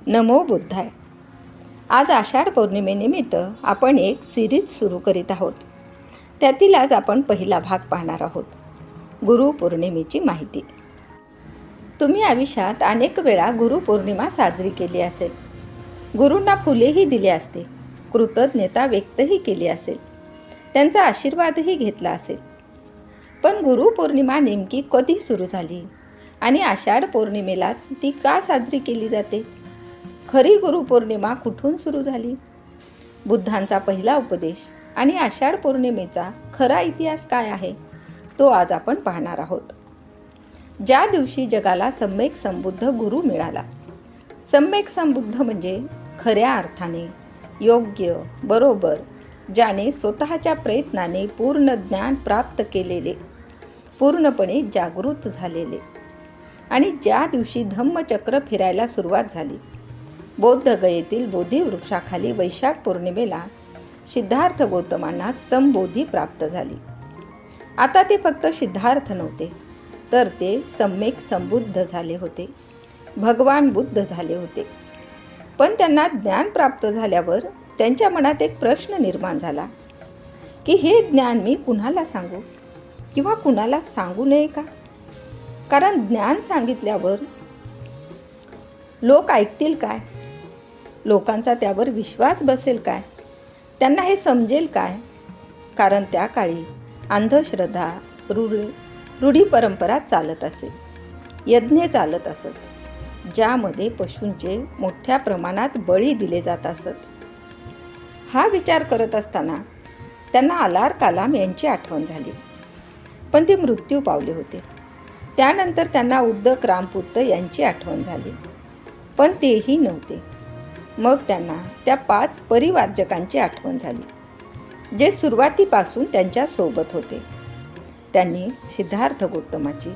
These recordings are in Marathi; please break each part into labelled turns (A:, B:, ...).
A: नमो बुद्धाय. आज आषाढ पौर्णिमेनिमित्त आपण एक सिरीज सुरू करीत आहोत. त्यातील आज आपण पहिला भाग पाहणार आहोत, गुरुपौर्णिमेची माहिती. तुम्ही आयुष्यात अनेक वेळा गुरुपौर्णिमा साजरी केली असेल. गुरूंना फुलेही दिले असतील, कृतज्ञता व्यक्तही केली असेल, त्यांचा आशीर्वादही घेतला असेल. पण गुरुपौर्णिमा नेमकी कधी सुरू झाली आणि आषाढ पौर्णिमेलाच ती का साजरी केली जाते? खरी गुरुपौर्णिमा कुठून सुरू झाली? बुद्धांचा पहिला उपदेश आणि आषाढ पौर्णिमेचा खरा इतिहास काय आहे, तो आज आपण पाहणार आहोत. ज्या दिवशी जगाला सम्यक संबुद्ध गुरु मिळाला. सम्यक संबुद्ध म्हणजे खऱ्या अर्थाने योग्य, बरोबर, ज्याने स्वतःच्या प्रयत्नाने पूर्ण ज्ञान प्राप्त केलेले, पूर्णपणे जागृत झालेले. आणि ज्या दिवशी धम्मचक्र फिरायला सुरुवात झाली. बोधगयेतील बोधिवृक्षाखाली वैशाख पौर्णिमेला सिद्धार्थ गौतमांना संबोधी प्राप्त झाली. आता ते फक्त सिद्धार्थ नव्हते, तर ते सम्यक संबुद्ध झाले होते, भगवान बुद्ध झाले होते. पण त्यांना ज्ञान प्राप्त झाल्यावर त्यांच्या मनात एक प्रश्न निर्माण झाला की हे ज्ञान मी कुणाला सांगू किंवा कुणाला सांगू नये का? कारण ज्ञान सांगितल्यावर लोक ऐकतील काय? लोकांचा त्यावर विश्वास बसेल काय? त्यांना हे समजेल काय? कारण त्या काळी अंधश्रद्धा, रूढी परंपरा चालत असे, यज्ञ चालत असत, ज्यामध्ये पशूंचे मोठ्या प्रमाणात बळी दिले जात असत. हा विचार करत असताना त्यांना अलार कलाम यांची आठवण झाली. पण ते मृत्यू पावले होते. त्यानंतर त्यांना उद्दक रामपुत्त यांची आठवण झाली, पण तेही नव्हते. मग त्यांना त्या 5 परिवारजकांची आठवण झाली, जे सुरुवातीपासून त्यांच्या सोबत होते. त्यांनी सिद्धार्थ गौतमाची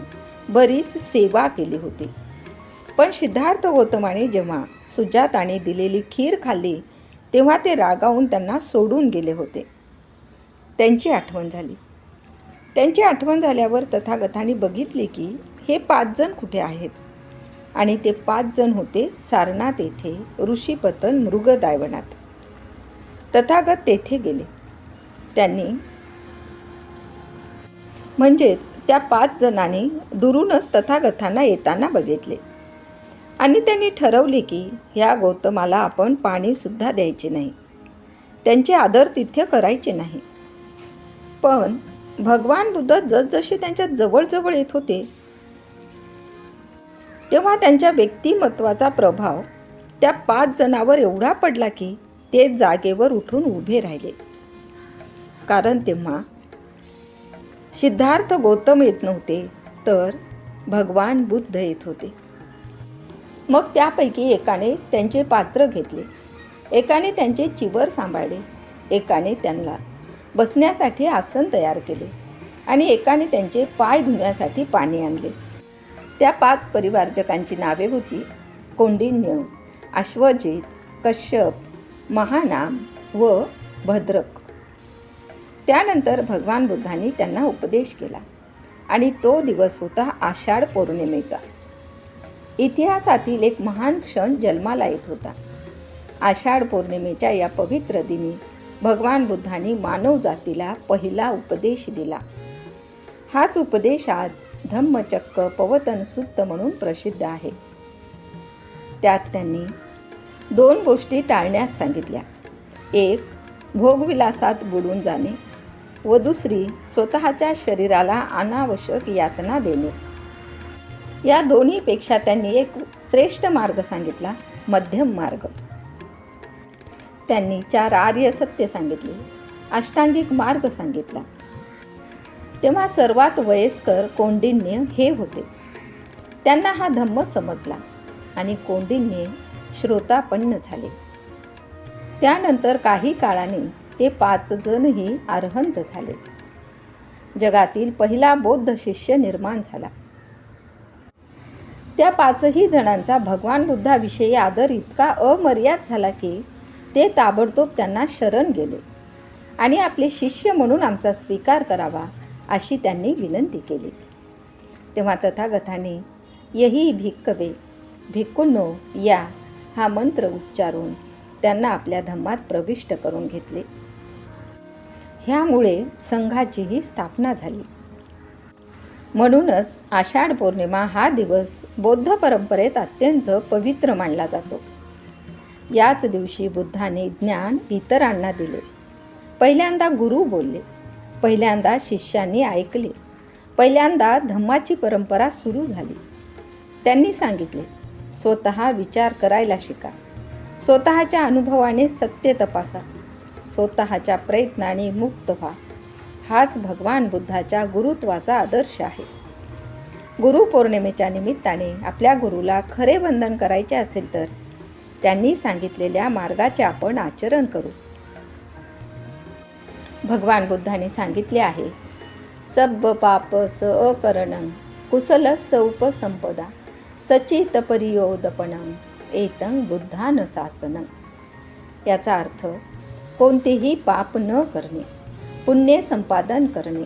A: बरीच सेवा केली होती. पण सिद्धार्थ गौतमाने जेव्हा सुजाताने दिलेली खीर खाल्ली, तेव्हा ते रागावून त्यांना सोडून गेले होते. त्यांची आठवण झाली. त्यांची आठवण झाल्यावर तथागतांनी बघितले की हे 5 जण कुठे आहेत. आणि ते 5 जण होते सारनाथ येथे ऋषीपतन मृगदायवनात. तथागत तेथे गेले. त्यांनी म्हणजेच त्या 5 जणांनी दुरूनच तथागतांना येताना बघितले. आणि त्यांनी ठरवले की ह्या गौतमाला आपण पाणीसुद्धा द्यायचे नाही, त्यांचे आदरातिथ्य करायचे नाही. पण भगवान बुद्ध जसजसे त्यांच्या जवळजवळ येत होते, तेव्हा त्यांच्या व्यक्तिमत्वाचा प्रभाव त्या 5 जणांवर एवढा पडला की ते जागेवर उठून उभे राहिले. कारण तेव्हा सिद्धार्थ गौतम येत नव्हते, तर भगवान बुद्ध येत होते. मग त्यापैकी एकाने त्यांचे पात्र घेतले, एकाने त्यांचे चिवर सांभाळले, एकाने त्यांना बसण्यासाठी आसन तयार केले आणि एकाने त्यांचे पाय धुण्यासाठी पाणी आणले. त्या 5 परिवारजकांची नावे होती कौंडिन्य, अश्वजित, कश्यप, महानाम व भद्रक. त्यानंतर भगवान बुद्धांनी त्यांना उपदेश केला आणि तो दिवस होता आषाढ पौर्णिमेचा. इतिहासातील एक महान क्षण जन्माला येत होता. आषाढ पौर्णिमेच्या या पवित्र दिनी भगवान बुद्धांनी मानव जातीला पहिला उपदेश दिला. हाच उपदेश आज धम्मचक्र पवतन सुत्त म्हणून प्रसिद्ध आहे. त्यात त्यांनी 2 गोष्टी टाळण्यास सांगितल्या. एक, भोगविलासात बुडून जाणे व दुसरी, स्वतःच्या शरीराला अनावश्यक यातना देणे. या दोन्हीपेक्षा त्यांनी एक श्रेष्ठ मार्ग सांगितला, मध्यम मार्ग. त्यांनी 4 आर्य सत्य सांगितले, अष्टांगिक मार्ग सांगितला. तेव्हा सर्वात वयस्कर कौंडिन्य हे होते. त्यांना हा धम्म समजला आणि कौंडिन्य श्रोतापन्न झाले. त्यानंतर काही काळाने ते 5 जणही अरहंत झाले. जगातील पहिला बौद्ध शिष्य निर्माण झाला. त्या 5ही जणांचा भगवान बुद्धाविषयी आदर इतका अमर्याद झाला की ते ताबडतोब त्यांना शरण गेले आणि आपले शिष्य म्हणून आमचा स्वीकार करावा अशी त्यांनी विनंती केली. तेव्हा तथागतांनी यही भिक्खवे भिक्खुनो या हा मंत्र उच्चारून त्यांना आपल्या धम्मात प्रविष्ट करून घेतले. ह्यामुळे संघाचीही स्थापना झाली. म्हणूनच आषाढ पौर्णिमा हा दिवस बौद्ध परंपरेत अत्यंत पवित्र मानला जातो. याच दिवशी बुद्धाने ज्ञान इतरांना दिले. पहिल्यांदा गुरु बोलले, पहिल्यांदा शिष्यांनी ऐकले, पहिल्यांदा धम्माची परंपरा सुरू झाली. त्यांनी सांगितले, स्वतः विचार करायला शिका, स्वतःच्या अनुभवाने सत्य तपासा, स्वतःच्या प्रयत्नाने मुक्त व्हा. हाच भगवान बुद्धाच्या गुरुत्वाचा आदर्श आहे. गुरुपौर्णिमेच्या निमित्ताने आपल्या गुरुला खरे वंदन करायचे असेल तर त्यांनी सांगितलेल्या मार्गाचे आपण आचरण करू. भगवान बुद्धाने सांगितले आहे, सब्ब पाप स अकरणं कुशलस्स उपसंपदा सचित परियोदपणं एतं बुद्धान शासनं. याचा अर्थ कोणतेही पाप न करणे, पुण्य संपादन करणे,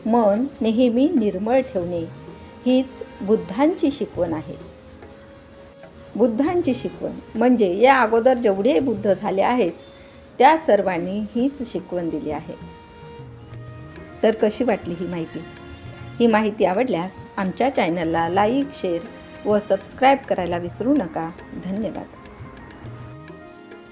A: मन नेहमी निर्मळ ठेवणे हीच बुद्धांची शिकवण आहे. बुद्धांची शिकवण म्हणजे या अगोदर जेवढे बुद्ध झाले आहेत त्या सर्वांनी हीच शिकवण दिली आहे. तर कशी वाटली ही माहिती? ही माहिती आवडल्यास आमच्या चॅनलला लाईक, शेअर व सबस्क्राईब करायला विसरू नका. धन्यवाद.